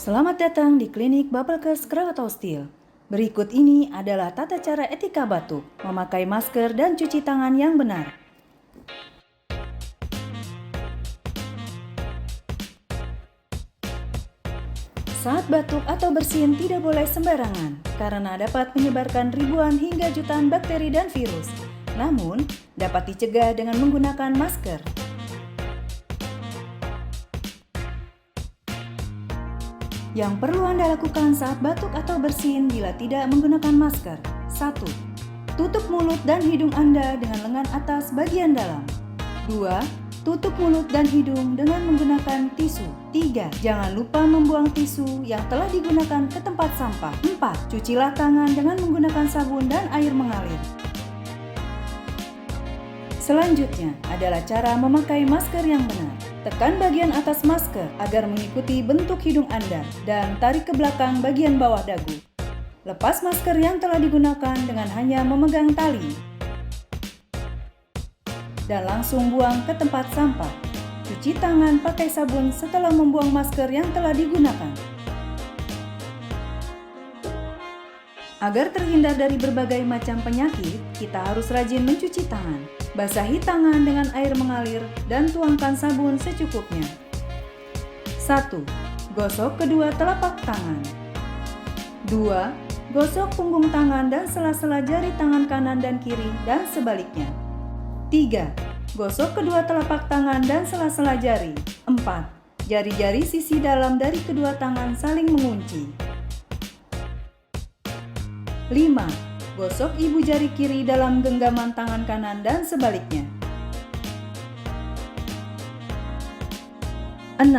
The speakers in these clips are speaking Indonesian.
Selamat datang di klinik Bapelkes Krakatau Steel. Berikut ini adalah tata cara etika batuk, memakai masker dan cuci tangan yang benar. Saat batuk atau bersin tidak boleh sembarangan, karena dapat menyebarkan ribuan hingga jutaan bakteri dan virus. Namun, dapat dicegah dengan menggunakan masker. Yang perlu Anda lakukan saat batuk atau bersin bila tidak menggunakan masker. 1. Tutup mulut dan hidung Anda dengan lengan atas bagian dalam. 2. Tutup mulut dan hidung dengan menggunakan tisu. 3. Jangan lupa membuang tisu yang telah digunakan ke tempat sampah. 4. Cucilah tangan dengan menggunakan sabun dan air mengalir. Selanjutnya adalah cara memakai masker yang benar. Tekan bagian atas masker agar mengikuti bentuk hidung Anda dan tarik ke belakang bagian bawah dagu. Lepas masker yang telah digunakan dengan hanya memegang tali. Dan langsung buang ke tempat sampah. Cuci tangan pakai sabun setelah membuang masker yang telah digunakan. Agar terhindar dari berbagai macam penyakit, kita harus rajin mencuci tangan. Basahi tangan dengan air mengalir dan tuangkan sabun secukupnya. 1. Gosok kedua telapak tangan. 2. Gosok punggung tangan dan sela-sela jari tangan kanan dan kiri dan sebaliknya. 3. Gosok kedua telapak tangan dan sela-sela jari. 4. Jari-jari sisi dalam dari kedua tangan saling mengunci. 5. Gosok ibu jari kiri dalam genggaman tangan kanan dan sebaliknya. 6.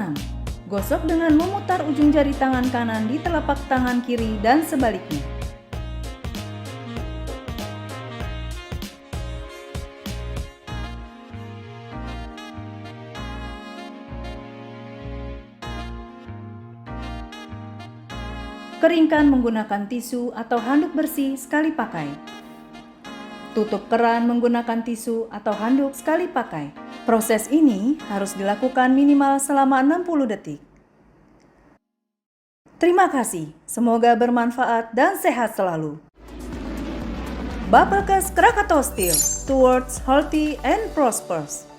Gosok dengan memutar ujung jari tangan kanan di telapak tangan kiri dan sebaliknya. Keringkan menggunakan tisu atau handuk bersih sekali pakai. Tutup keran menggunakan tisu atau handuk sekali pakai. Proses ini harus dilakukan minimal selama 60 detik. Terima kasih, semoga bermanfaat dan sehat selalu. Bapelkes Krakatau Steel, towards healthy and prosperous.